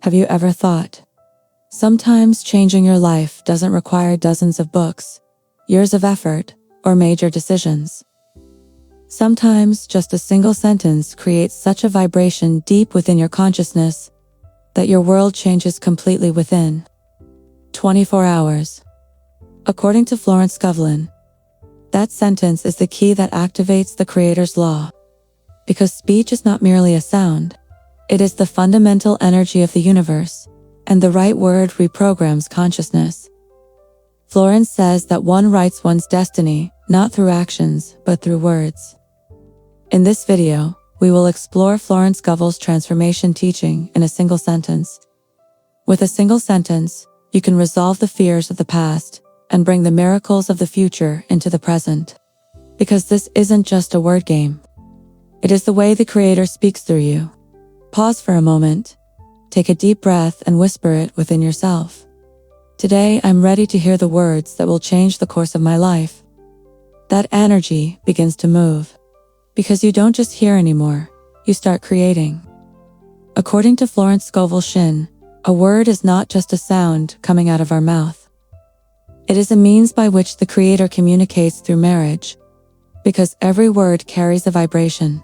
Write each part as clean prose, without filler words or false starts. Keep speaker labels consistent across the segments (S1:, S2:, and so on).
S1: Have you ever thought, sometimes changing your life doesn't require dozens of books, years of effort, or major decisions? Sometimes just a single sentence creates such a vibration deep within your consciousness that your world changes completely within 24 hours. According to Florence Scovel Shinn, that sentence is the key that activates the Creator's law. Because speech is not merely a sound, it is the fundamental energy of the universe, and the right word reprograms consciousness. Florence says that one writes one's destiny, not through actions, but through words. In this video, we will explore Florence Scovel's transformation teaching in a single sentence. With a single sentence, you can resolve the fears of the past and bring the miracles of the future into the present. Because this isn't just a word game. It is the way the Creator speaks through you. Pause for a moment, take a deep breath and whisper it within yourself. Today, I'm ready to hear the words that will change the course of my life. That energy begins to move. Because you don't just hear anymore, you start creating. According to Florence Scovel Shinn, a word is not just a sound coming out of our mouth. It is a means by which the Creator communicates through marriage. Because every word carries a vibration.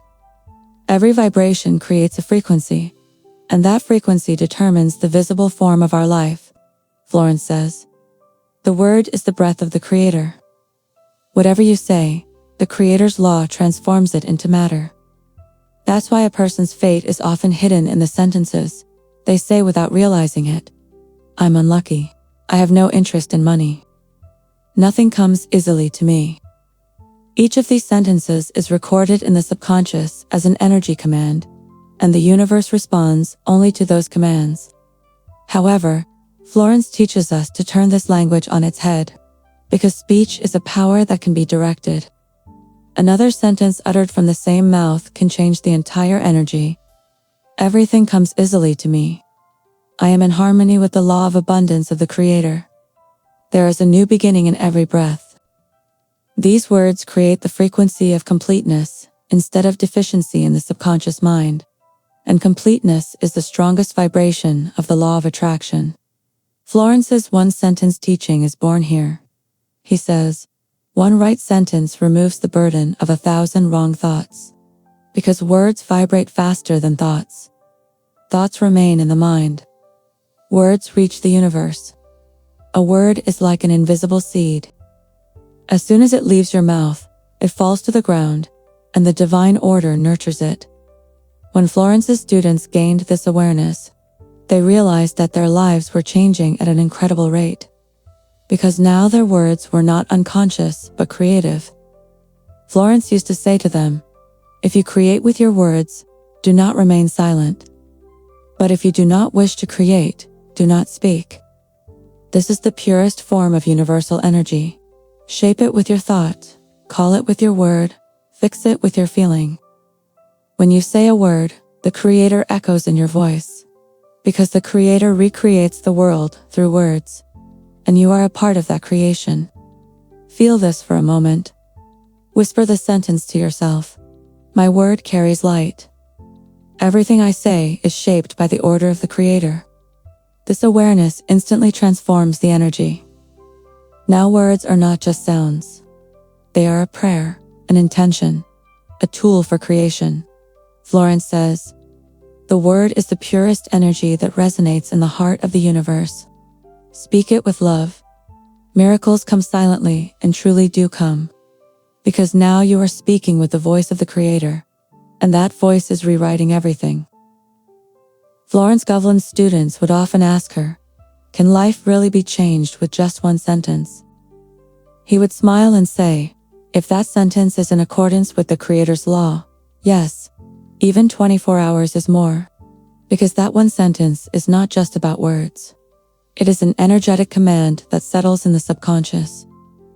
S1: Every vibration creates a frequency, and that frequency determines the visible form of our life. Florence says, the word is the breath of the Creator. Whatever you say, the Creator's law transforms it into matter. That's why a person's fate is often hidden in the sentences they say without realizing it. I'm unlucky. I have no interest in money. Nothing comes easily to me. Each of these sentences is recorded in the subconscious as an energy command, and the universe responds only to those commands. However, Florence teaches us to turn this language on its head, because speech is a power that can be directed. Another sentence uttered from the same mouth can change the entire energy. Everything comes easily to me. I am in harmony with the law of abundance of the Creator. There is a new beginning in every breath. These words create the frequency of completeness instead of deficiency in the subconscious mind, and completeness is the strongest vibration of the law of attraction. Florence's one-sentence teaching is born here. He says, one right sentence removes the burden of 1,000 wrong thoughts. Because words vibrate faster than thoughts. Thoughts remain in the mind. Words reach the universe. A word is like an invisible seed. As soon as it leaves your mouth, it falls to the ground, and the divine order nurtures it. When Florence's students gained this awareness, they realized that their lives were changing at an incredible rate. Because now their words were not unconscious, but creative. Florence used to say to them, if you create with your words, do not remain silent. But if you do not wish to create, do not speak. This is the purest form of universal energy. Shape it with your thought, call it with your word, fix it with your feeling. When you say a word, the Creator echoes in your voice. Because the Creator recreates the world through words, and you are a part of that creation. Feel this for a moment. Whisper the sentence to yourself. My word carries light. Everything I say is shaped by the order of the Creator. This awareness instantly transforms the energy. Now words are not just sounds. They are a prayer, an intention, a tool for creation. Florence says, the word is the purest energy that resonates in the heart of the universe. Speak it with love. Miracles come silently and truly do come. Because now you are speaking with the voice of the Creator, and that voice is rewriting everything. Florence Scovel Shinn's students would often ask her, can life really be changed with just one sentence? He would smile and say, if that sentence is in accordance with the Creator's law, yes, even 24 hours is more. Because that one sentence is not just about words. It is an energetic command that settles in the subconscious,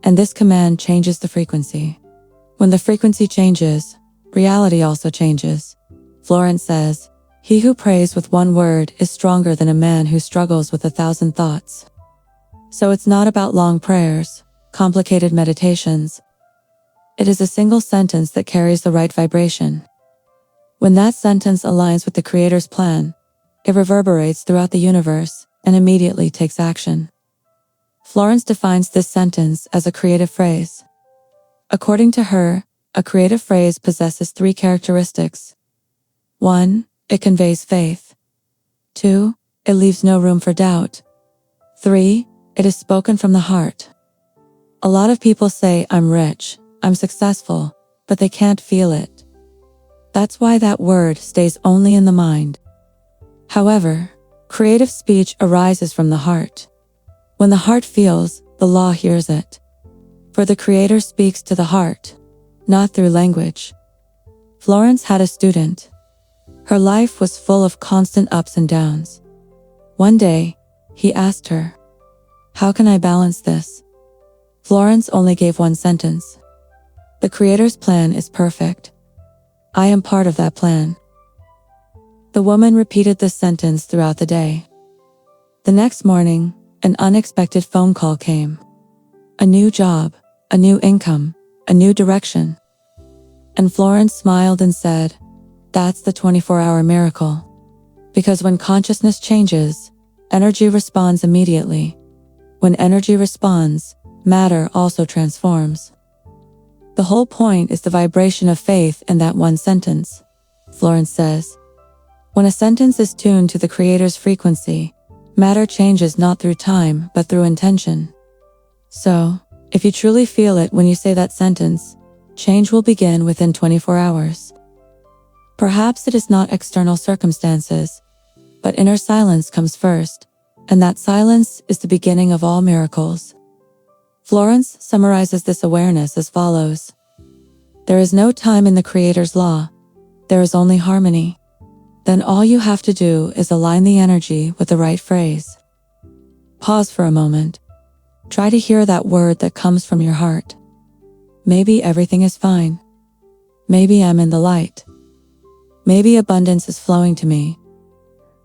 S1: and this command changes the frequency. When the frequency changes, reality also changes. Florence says, he who prays with one word is stronger than a man who struggles with 1,000 thoughts. So it's not about long prayers, complicated meditations. It is a single sentence that carries the right vibration. When that sentence aligns with the Creator's plan, it reverberates throughout the universe and immediately takes action. Florence defines this sentence as a creative phrase. According to her, a creative phrase possesses 3 characteristics. 1. It conveys faith. 2. It leaves no room for doubt. 3. It is spoken from the heart. A lot of people say, "I'm rich, I'm successful," but they can't feel it. That's why that word stays only in the mind. However, creative speech arises from the heart. When the heart feels, the law hears it. For the Creator speaks to the heart, not through language. Florence had a student. Her life was full of constant ups and downs. One day, he asked her, "How can I balance this?" Florence only gave one sentence. "The Creator's plan is perfect. I am part of that plan." The woman repeated this sentence throughout the day. The next morning, an unexpected phone call came. A new job, a new income, a new direction. And Florence smiled and said, "That's the 24-hour miracle." Because when consciousness changes, energy responds immediately. When energy responds, matter also transforms. The whole point is the vibration of faith in that one sentence. Florence says, when a sentence is tuned to the Creator's frequency, matter changes not through time but through intention. So, if you truly feel it when you say that sentence, change will begin within 24 hours. Perhaps it is not external circumstances, but inner silence comes first, and that silence is the beginning of all miracles. Florence summarizes this awareness as follows. There is no time in the Creator's law. There is only harmony. Then all you have to do is align the energy with the right phrase. Pause for a moment. Try to hear that word that comes from your heart. Maybe everything is fine. Maybe I'm in the light. Maybe abundance is flowing to me.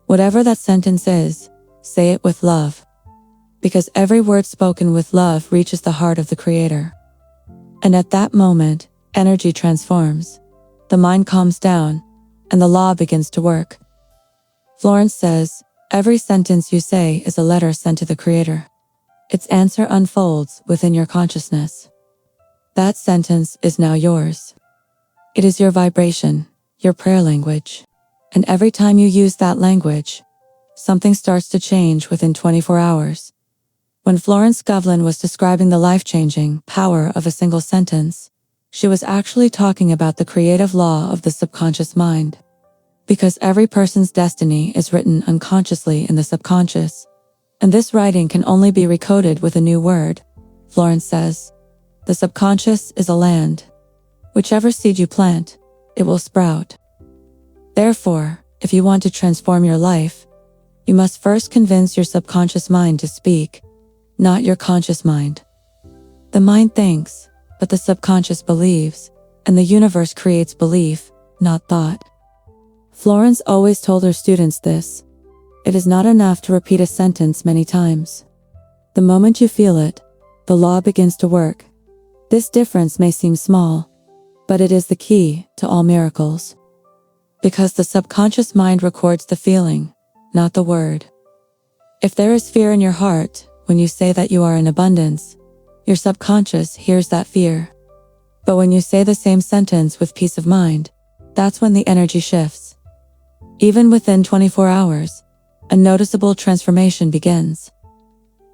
S1: Whatever that sentence is, say it with love. Because every word spoken with love reaches the heart of the Creator. And at that moment, energy transforms. The mind calms down, and the law begins to work. Florence says, every sentence you say is a letter sent to the Creator. Its answer unfolds within your consciousness. That sentence is now yours. It is your vibration, your prayer language. And every time you use that language, something starts to change within 24 hours. When Florence Scovel was describing the life-changing power of a single sentence, she was actually talking about the creative law of the subconscious mind. Because every person's destiny is written unconsciously in the subconscious, and this writing can only be recoded with a new word. Florence says, the subconscious is a land. Whichever seed you plant, it will sprout. Therefore, if you want to transform your life, you must first convince your subconscious mind to speak, not your conscious mind. The mind thinks, but the subconscious believes, and the universe creates belief, not thought. Florence always told her students this. It is not enough to repeat a sentence many times. The moment you feel it, the law begins to work. This difference may seem small, but it is the key to all miracles. Because the subconscious mind records the feeling, not the word. If there is fear in your heart, when you say that you are in abundance, your subconscious hears that fear. But when you say the same sentence with peace of mind, that's when the energy shifts. Even within 24 hours, a noticeable transformation begins.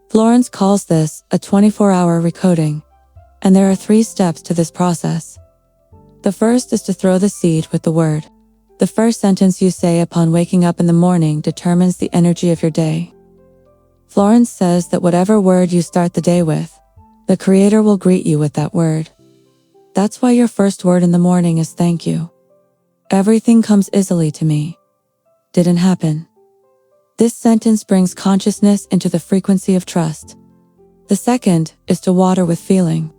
S1: Florence calls this a 24-hour recoding, and there are 3 steps to this process. The first is to throw the seed with the word. The first sentence you say upon waking up in the morning determines the energy of your day. Florence says that whatever word you start the day with, the Creator will greet you with that word. That's why your first word in the morning is thank you. Everything comes easily to me. Didn't happen. This sentence brings consciousness into the frequency of trust. The second is to water with feeling.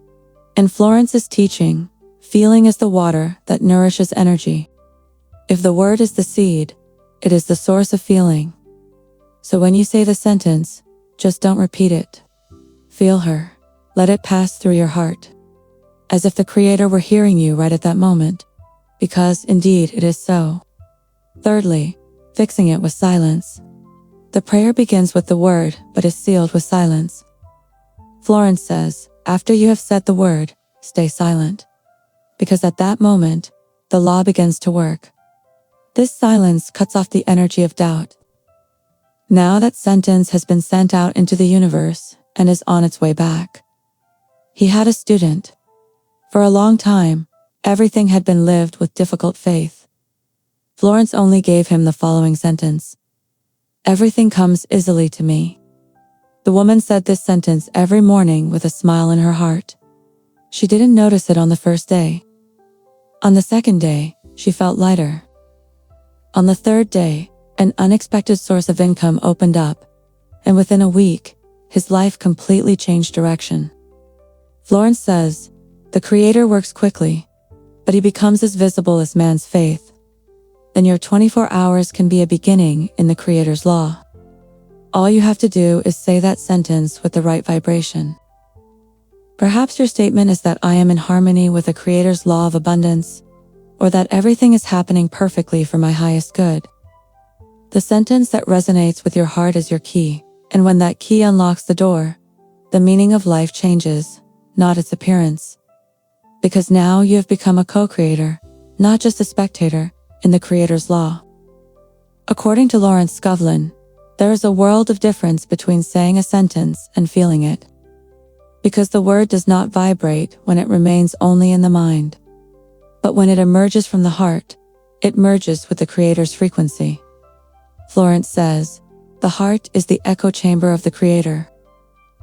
S1: In Florence's teaching, feeling is the water that nourishes energy. If the word is the seed, it is the source of feeling. So when you say the sentence, just don't repeat it. Feel her. Let it pass through your heart. As if the Creator were hearing you right at that moment. Because, indeed, it is so. Thirdly, fixing it with silence. The prayer begins with the word, but is sealed with silence. Florence says, after you have said the word, stay silent. Because at that moment, the law begins to work. This silence cuts off the energy of doubt. Now that sentence has been sent out into the universe and is on its way back. He had a student. For a long time, everything had been lived with difficult faith. Florence only gave him the following sentence. Everything comes easily to me. The woman said this sentence every morning with a smile in her heart. She didn't notice it on the first day. On the second day, she felt lighter. On the third day, an unexpected source of income opened up, and within a week, his life completely changed direction. Florence says, the Creator works quickly, but he becomes as visible as man's faith. Then your 24 hours can be a beginning in the Creator's law. All you have to do is say that sentence with the right vibration. Perhaps your statement is that I am in harmony with the Creator's law of abundance, or that everything is happening perfectly for my highest good. The sentence that resonates with your heart is your key, and when that key unlocks the door, the meaning of life changes, not its appearance. Because now you have become a co-creator, not just a spectator, in the Creator's law. According to Florence Scovel Shinn, there is a world of difference between saying a sentence and feeling it. Because the word does not vibrate when it remains only in the mind. But when it emerges from the heart, it merges with the Creator's frequency. Florence says, the heart is the echo chamber of the Creator.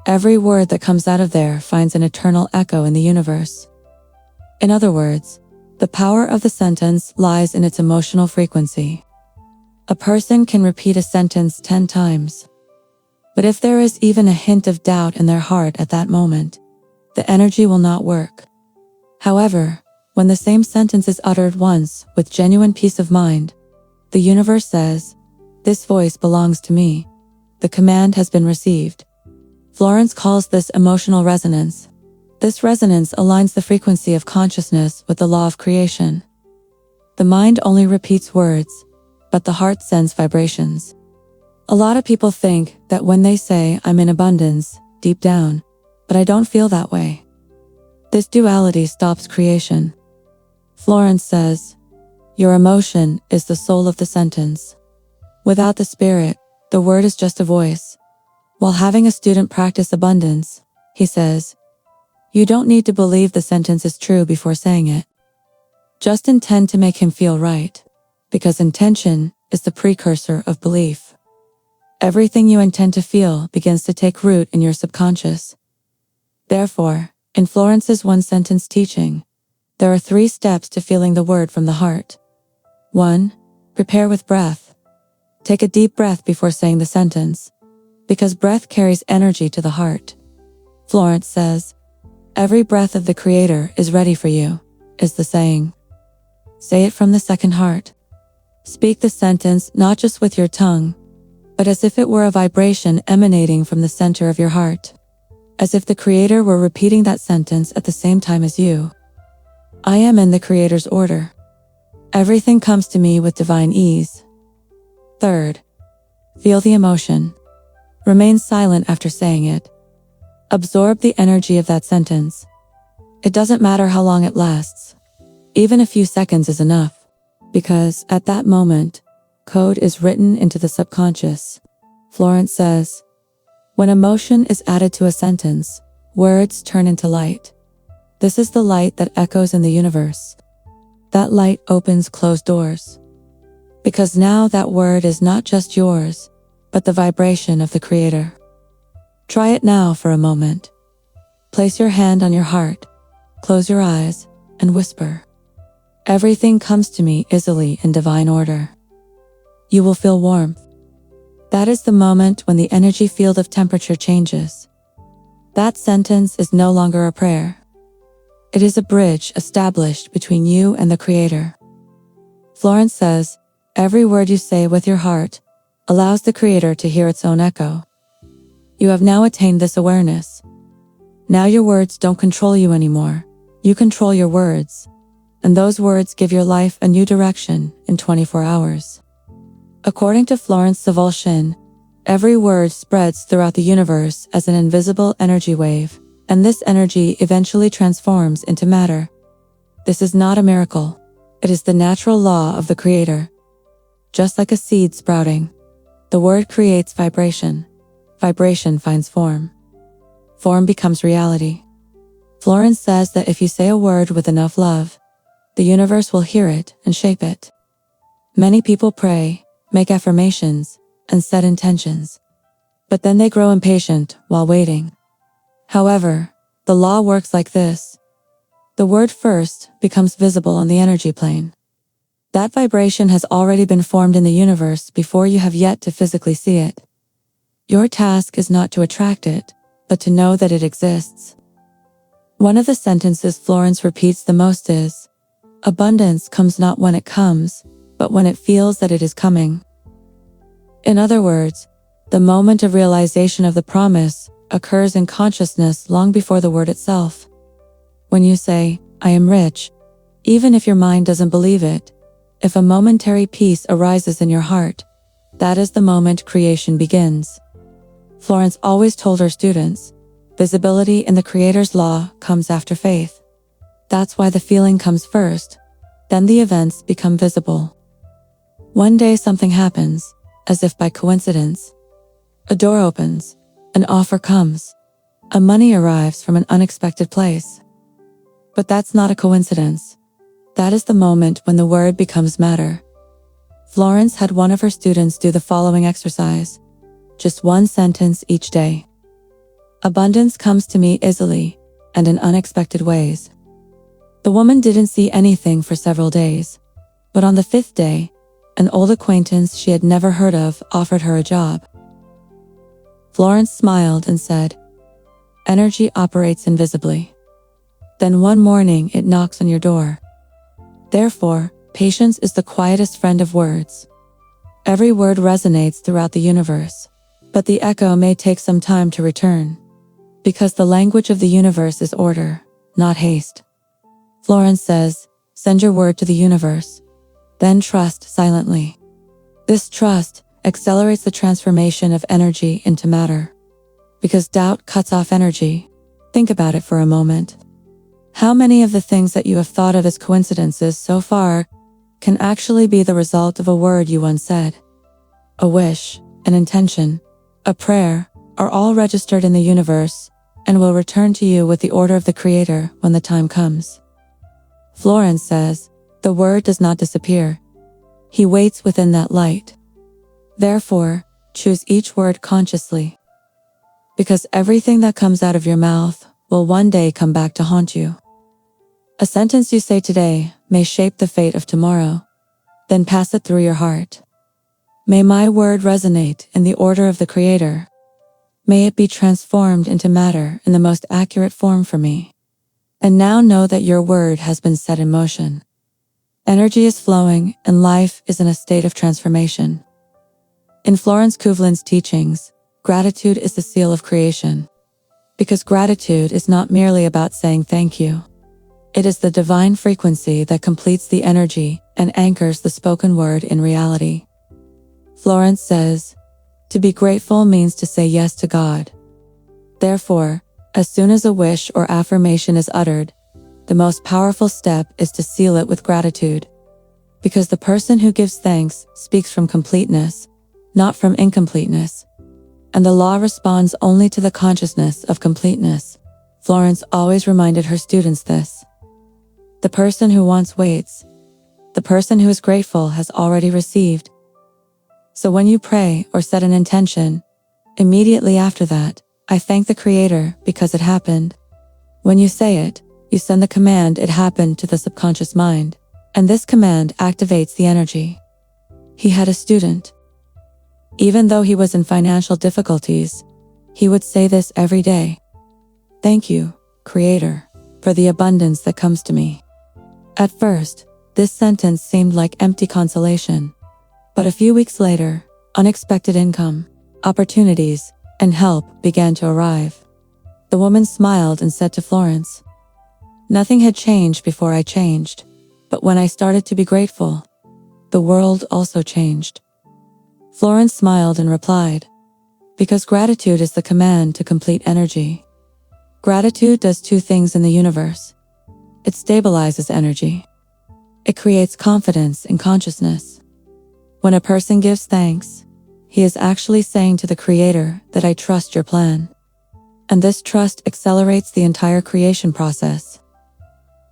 S1: Every word that comes out of there finds an eternal echo in the universe. In other words, the power of the sentence lies in its emotional frequency. A person can repeat a sentence 10 times. But if there is even a hint of doubt in their heart at that moment, the energy will not work. However, when the same sentence is uttered once with genuine peace of mind, the universe says, this voice belongs to me. The command has been received. Florence calls this emotional resonance. This resonance aligns the frequency of consciousness with the law of creation. The mind only repeats words, but the heart sends vibrations. A lot of people think that when they say, I'm in abundance, deep down, but I don't feel that way. This duality stops creation. Florence says, your emotion is the soul of the sentence. Without the spirit, the word is just a voice. While having a student practice abundance, he says, you don't need to believe the sentence is true before saying it. Just intend to make him feel right, because intention is the precursor of belief. Everything you intend to feel begins to take root in your subconscious. Therefore, in Florence's one-sentence teaching, there are 3 steps to feeling the word from the heart. 1. Prepare with breath. Take a deep breath before saying the sentence, because breath carries energy to the heart. Florence says, every breath of the Creator is ready for you, is the saying. Say it from the second heart. Speak the sentence not just with your tongue, but as if it were a vibration emanating from the center of your heart. As if the Creator were repeating that sentence at the same time as you. I am in the Creator's order. Everything comes to me with divine ease. 3rd, feel the emotion. Remain silent after saying it. Absorb the energy of that sentence. It doesn't matter how long it lasts. Even a few seconds is enough, because at that moment, code is written into the subconscious. Florence says, when emotion is added to a sentence, words turn into light. This is the light that echoes in the universe. That light opens closed doors. Because now that word is not just yours, but the vibration of the Creator. Try it now for a moment. Place your hand on your heart, close your eyes, and whisper. Everything comes to me easily in divine order. You will feel warmth. That is the moment when the energy field of temperature changes. That sentence is no longer a prayer. It is a bridge established between you and the Creator. Florence says, every word you say with your heart allows the Creator to hear its own echo. You have now attained this awareness. Now your words don't control you anymore. You control your words. And those words give your life a new direction in 24 hours. According to Florence Scovel Shinn, every word spreads throughout the universe as an invisible energy wave, and this energy eventually transforms into matter. This is not a miracle. It is the natural law of the Creator. Just like a seed sprouting, the word creates vibration. Vibration finds form. Form becomes reality. Florence says that if you say a word with enough love, the universe will hear it and shape it. Many people pray, make affirmations, and set intentions. But then they grow impatient while waiting. However, the law works like this. The word first becomes visible on the energy plane. That vibration has already been formed in the universe before you have yet to physically see it. Your task is not to attract it, but to know that it exists. One of the sentences Florence repeats the most is, "Abundance comes not when it comes, but when it feels that it is coming." In other words, the moment of realization of the promise occurs in consciousness long before the word itself. When you say, "I am rich," even if your mind doesn't believe it, if a momentary peace arises in your heart, that is the moment creation begins. Florence always told her students, visibility in the Creator's law comes after faith. That's why the feeling comes first, then the events become visible. One day something happens, as if by coincidence. A door opens, an offer comes, a money arrives from an unexpected place. But that's not a coincidence. That is the moment when the word becomes matter. Florence had one of her students do the following exercise. Just one sentence each day. Abundance comes to me easily and in unexpected ways. The woman didn't see anything for several days, but on the 5th day, an old acquaintance she had never heard of offered her a job. Florence smiled and said, "Energy operates invisibly." Then one morning it knocks on your door. Therefore, patience is the quietest friend of words. Every word resonates throughout the universe, but the echo may take some time to return. Because the language of the universe is order, not haste. Florence says, send your word to the universe. Then trust silently. This trust accelerates the transformation of energy into matter. Because doubt cuts off energy. Think about it for a moment. How many of the things that you have thought of as coincidences so far can actually be the result of a word you once said? A wish, an intention, a prayer are all registered in the universe and will return to you with the order of the Creator when the time comes. Florence says, the word does not disappear. He waits within that light. Therefore, choose each word consciously. Because everything that comes out of your mouth will one day come back to haunt you. A sentence you say today may shape the fate of tomorrow. Then pass it through your heart. May my word resonate in the order of the Creator. May it be transformed into matter in the most accurate form for me. And now know that your word has been set in motion. Energy is flowing and life is in a state of transformation. In Florence Scovel Shinn's teachings, gratitude is the seal of creation. Because gratitude is not merely about saying thank you. It is the divine frequency that completes the energy and anchors the spoken word in reality. Florence says, to be grateful means to say yes to God. Therefore, as soon as a wish or affirmation is uttered, the most powerful step is to seal it with gratitude. Because the person who gives thanks speaks from completeness, not from incompleteness. And the law responds only to the consciousness of completeness. Florence always reminded her students this. The person who wants waits. The person who is grateful has already received. So when you pray or set an intention, immediately after that, I thank the Creator because it happened. When you say it, you send the command it happened to the subconscious mind, and this command activates the energy. He had a student. Even though he was in financial difficulties, he would say this every day. Thank you, Creator, for the abundance that comes to me. At first, this sentence seemed like empty consolation. But a few weeks later, unexpected income, opportunities, and help began to arrive. The woman smiled and said to Florence, nothing had changed before I changed, but when I started to be grateful, the world also changed. Florence smiled and replied, because gratitude is the command to complete energy. Gratitude does two things in the universe. It stabilizes energy. It creates confidence in consciousness. When a person gives thanks, he is actually saying to the Creator that I trust your plan. And this trust accelerates the entire creation process.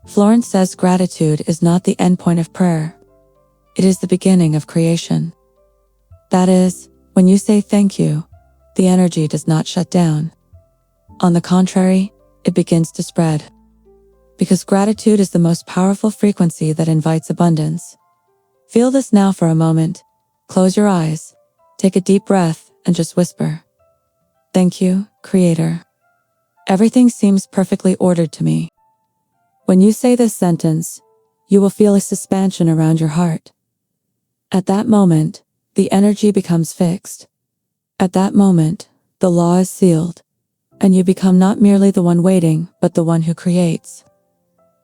S1: Florence says gratitude is not the endpoint of prayer. It is the beginning of creation. That is, when you say thank you, the energy does not shut down. On the contrary, it begins to spread. Because gratitude is the most powerful frequency that invites abundance. Feel this now for a moment. Close your eyes, take a deep breath, and just whisper, thank you, Creator. Everything seems perfectly ordered to me. When you say this sentence, you will feel a suspension around your heart. At that moment, the energy becomes fixed. At that moment, the law is sealed, and you become not merely the one waiting, but the one who creates.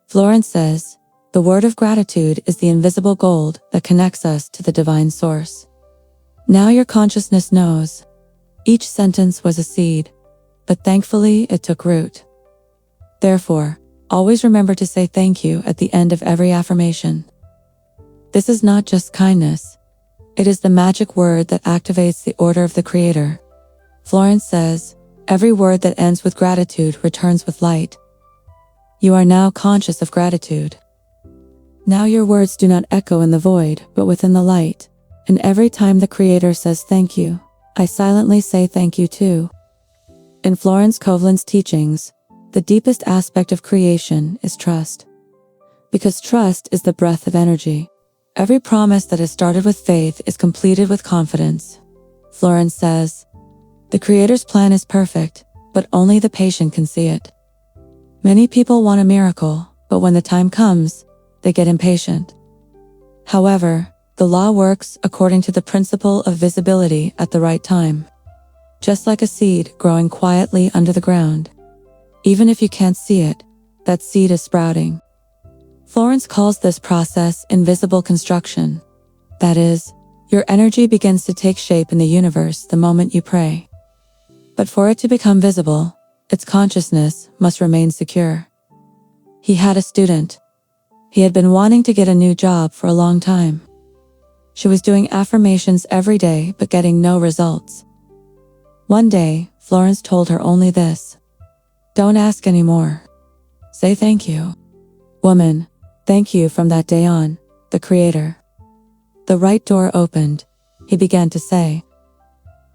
S1: Florence says, the word of gratitude is the invisible gold that connects us to the divine source. Now your consciousness knows. Each sentence was a seed, but thankfully it took root. Therefore, always remember to say thank you at the end of every affirmation. This is not just kindness. It is the magic word that activates the order of the Creator. Florence says, every word that ends with gratitude returns with light. You are now conscious of gratitude. Now your words do not echo in the void, but within the light. And every time the Creator says thank you, I silently say thank you too. In Florence Scovel Shinn's teachings, the deepest aspect of creation is trust. Because trust is the breath of energy. Every promise that is started with faith is completed with confidence. Florence says, the Creator's plan is perfect, but only the patient can see it. Many people want a miracle, but when the time comes, they get impatient. However, the law works according to the principle of visibility at the right time. Just like a seed growing quietly under the ground. Even if you can't see it, that seed is sprouting. Florence calls this process invisible construction. That is, your energy begins to take shape in the universe the moment you pray. But for it to become visible, its consciousness must remain secure. He had a student. He had been wanting to get a new job for a long time. She was doing affirmations every day but getting no results. One day, Florence told her only this. Don't ask anymore. Say thank you. Woman, thank you. From that day on, the Creator. The right door opened, he began to say.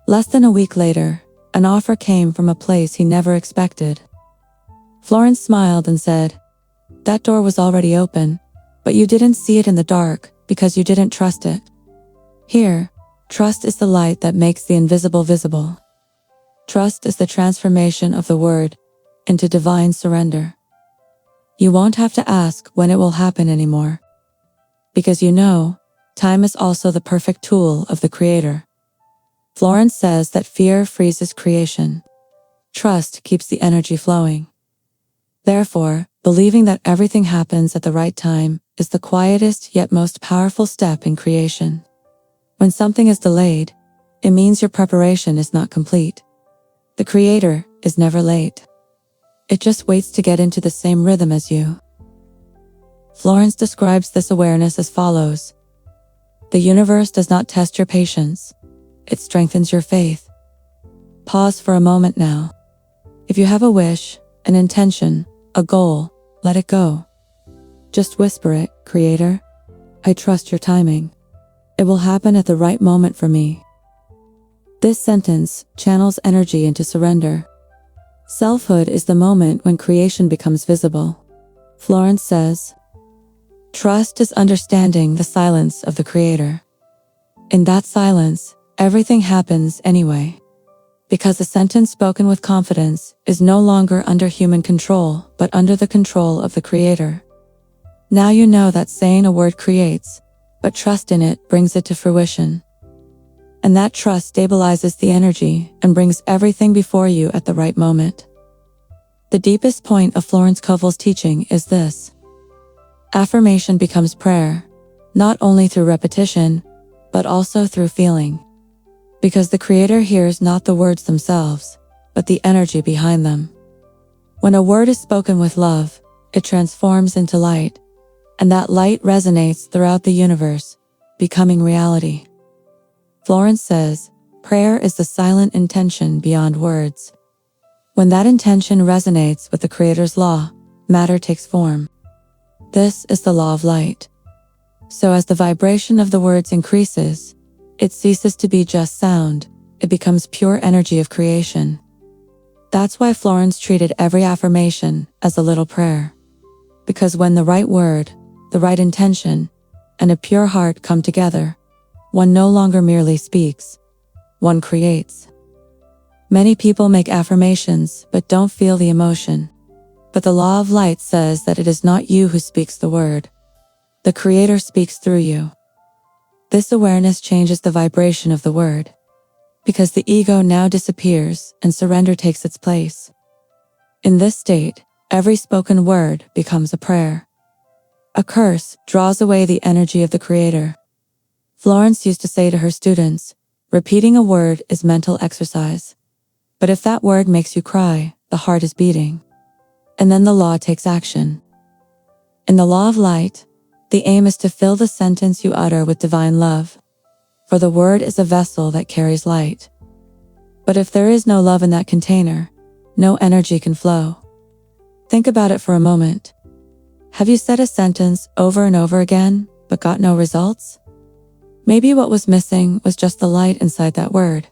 S1: Less than a week later, an offer came from a place he never expected. Florence smiled and said, that door was already open, but you didn't see it in the dark because you didn't trust it. Here, trust is the light that makes the invisible visible. Trust is the transformation of the word into divine surrender. You won't have to ask when it will happen anymore. Because you know, time is also the perfect tool of the Creator. Florence says that fear freezes creation. Trust keeps the energy flowing. Therefore, believing that everything happens at the right time is the quietest yet most powerful step in creation. When something is delayed, it means your preparation is not complete. The Creator is never late. It just waits to get into the same rhythm as you. Florence describes this awareness as follows. The universe does not test your patience. It strengthens your faith. Pause for a moment now. If you have a wish, an intention, a goal, let it go. Just whisper it, Creator. I trust your timing. It will happen at the right moment for me. This sentence channels energy into surrender. Selfhood is the moment when creation becomes visible. Florence says, trust is understanding the silence of the Creator. In that silence, everything happens anyway. Because a sentence spoken with confidence is no longer under human control, but under the control of the Creator. Now you know that saying a word creates, but trust in it brings it to fruition. And that trust stabilizes the energy and brings everything before you at the right moment. The deepest point of Florence Scovel's teaching is this. Affirmation becomes prayer, not only through repetition, but also through feeling. Because the Creator hears not the words themselves, but the energy behind them. When a word is spoken with love, it transforms into light, and that light resonates throughout the universe, becoming reality. Florence says, prayer is the silent intention beyond words. When that intention resonates with the Creator's law, matter takes form. This is the law of light. So as the vibration of the words increases, it ceases to be just sound, it becomes pure energy of creation. That's why Florence treated every affirmation as a little prayer. Because when the right word, the right intention, and a pure heart come together, one no longer merely speaks, one creates. Many people make affirmations but don't feel the emotion. But the law of light says that it is not you who speaks the word. The Creator speaks through you. This awareness changes the vibration of the word, because the ego now disappears and surrender takes its place. In this state, every spoken word becomes a prayer. A curse draws away the energy of the Creator. Florence used to say to her students, repeating a word is mental exercise. But if that word makes you cry, the heart is beating. And then the law takes action. In the law of light, the aim is to fill the sentence you utter with divine love, for the word is a vessel that carries light. But if there is no love in that container, no energy can flow. Think about it for a moment. Have you said a sentence over and over again, but got no results? Maybe what was missing was just the light inside that word.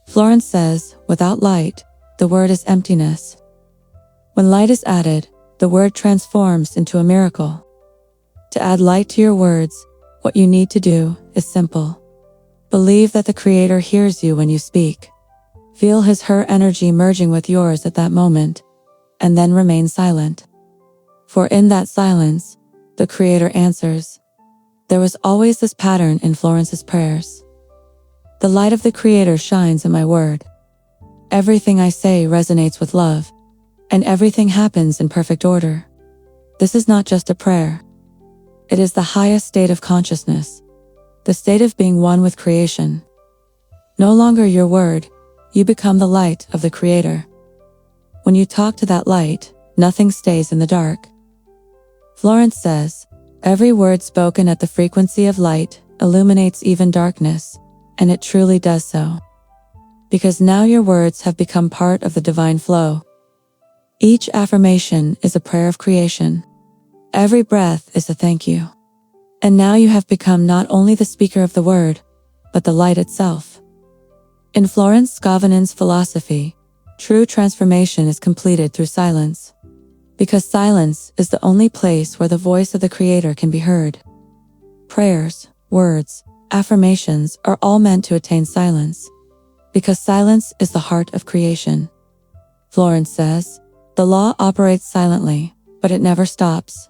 S1: Florence says, without light, the word is emptiness. When light is added, the word transforms into a miracle. To add light to your words, what you need to do is simple. Believe that the Creator hears you when you speak. Feel his/her energy merging with yours at that moment, and then remain silent. For in that silence, the Creator answers. There was always this pattern in Florence's prayers. The light of the Creator shines in my word. Everything I say resonates with love, and everything happens in perfect order. This is not just a prayer. It is the highest state of consciousness, the state of being one with creation. No longer your word, you become the light of the Creator. When you talk to that light, nothing stays in the dark. Florence says, every word spoken at the frequency of light illuminates even darkness, and it truly does so. Because now your words have become part of the divine flow. Each affirmation is a prayer of creation. Every breath is a thank you. And now you have become not only the speaker of the word, but the light itself. In Florence Scovel Shinn's philosophy, true transformation is completed through silence. Because silence is the only place where the voice of the Creator can be heard. Prayers, words, affirmations are all meant to attain silence. Because silence is the heart of creation. Florence says, the law operates silently, but it never stops.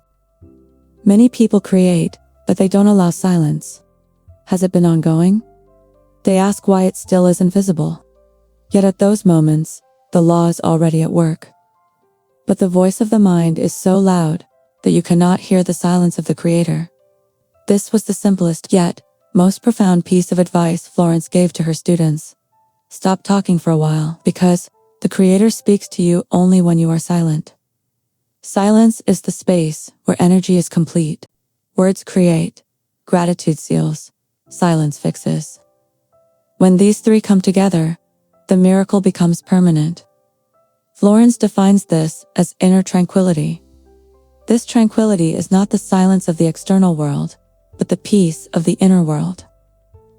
S1: Many people create, but they don't allow silence. Has it been ongoing? They ask why it still isn't visible. Yet at those moments, the law is already at work. But the voice of the mind is so loud that you cannot hear the silence of the Creator. This was the simplest yet most profound piece of advice Florence gave to her students. Stop talking for a while, because the Creator speaks to you only when you are silent. Silence is the space where energy is complete. Words create, gratitude seals, silence fixes. When these three come together, the miracle becomes permanent. Florence defines this as inner tranquility. This tranquility is not the silence of the external world, but the peace of the inner world.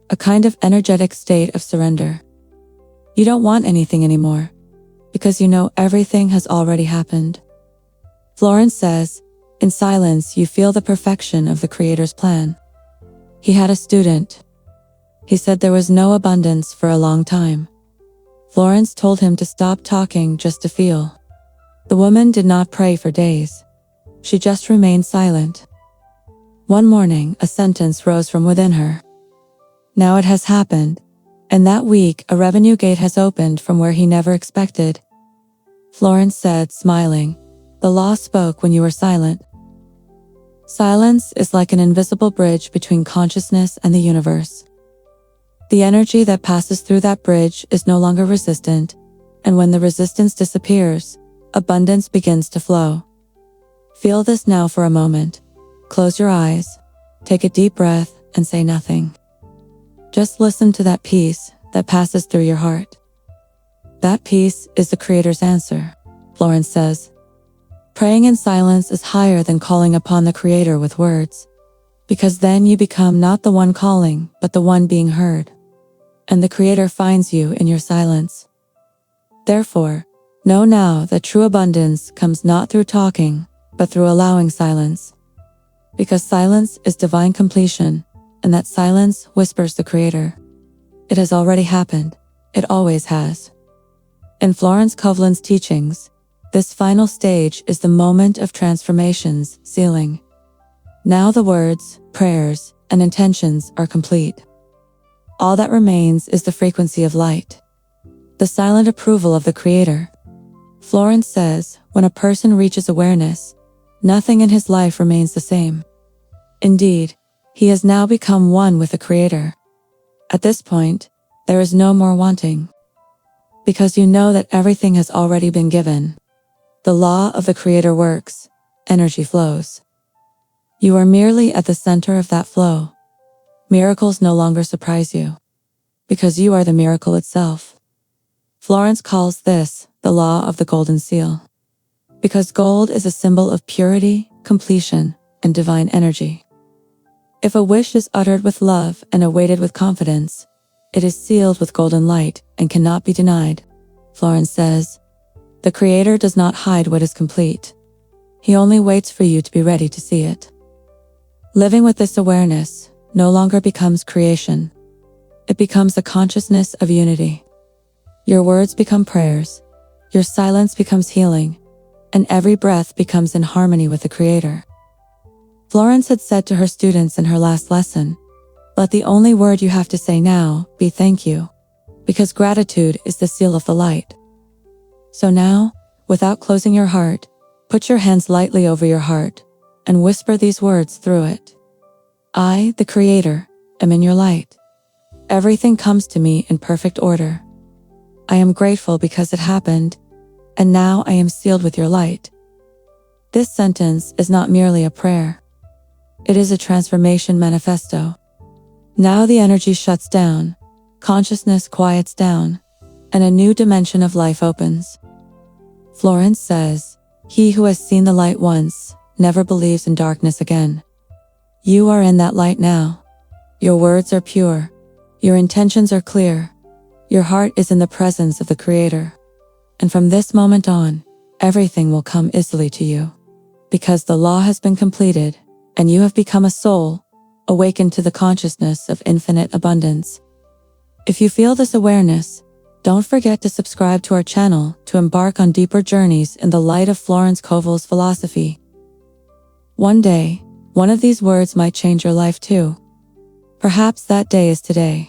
S1: A kind of energetic state of surrender. You don't want anything anymore, because you know everything has already happened. Florence says, in silence you feel the perfection of the Creator's plan. He had a student. He said there was no abundance for a long time. Florence told him to stop talking just to feel. The woman did not pray for days. She just remained silent. One morning, a sentence rose from within her. Now it has happened, and that week a revenue gate has opened from where he never expected. Florence said, smiling, the law spoke when you were silent. Silence is like an invisible bridge between consciousness and the universe. The energy that passes through that bridge is no longer resistant, and when the resistance disappears, abundance begins to flow. Feel this now for a moment. Close your eyes, take a deep breath, and say nothing. Just listen to that peace that passes through your heart. That peace is the Creator's answer, Florence says. Praying in silence is higher than calling upon the Creator with words, because then you become not the one calling, but the one being heard. And the Creator finds you in your silence. Therefore, know now that true abundance comes not through talking, but through allowing silence. Because silence is divine completion, and that silence whispers the Creator. It has already happened. It always has. In Florence Scovel Shinn's teachings, this final stage is the moment of transformation's sealing. Now the words, prayers, and intentions are complete. All that remains is the frequency of light, the silent approval of the Creator. Florence says, when a person reaches awareness, nothing in his life remains the same. Indeed, he has now become one with the Creator. At this point, there is no more wanting. Because you know that everything has already been given. The law of the Creator works, energy flows. You are merely at the center of that flow. Miracles no longer surprise you, because you are the miracle itself. Florence calls this the law of the golden seal, because gold is a symbol of purity, completion, and divine energy. If a wish is uttered with love and awaited with confidence, it is sealed with golden light and cannot be denied. Florence says, the Creator does not hide what is complete. He only waits for you to be ready to see it. Living with this awareness no longer becomes creation. It becomes a consciousness of unity. Your words become prayers, your silence becomes healing, and every breath becomes in harmony with the Creator. Florence had said to her students in her last lesson, let the only word you have to say now be thank you, because gratitude is the seal of the light. So now, without closing your heart, put your hands lightly over your heart and whisper these words through it. I, the Creator, am in your light. Everything comes to me in perfect order. I am grateful because it happened, and now I am sealed with your light. This sentence is not merely a prayer. It is a transformation manifesto. Now the energy shuts down, consciousness quiets down, and a new dimension of life opens. Florence says, he who has seen the light once never believes in darkness again. You are in that light now. Your words are pure. Your intentions are clear. Your heart is in the presence of the Creator. And from this moment on, everything will come easily to you. Because the law has been completed, and you have become a soul, awakened to the consciousness of infinite abundance. If you feel this awareness, don't forget to subscribe to our channel to embark on deeper journeys in the light of Florence Scovel's philosophy. One day, one of these words might change your life too. Perhaps that day is today.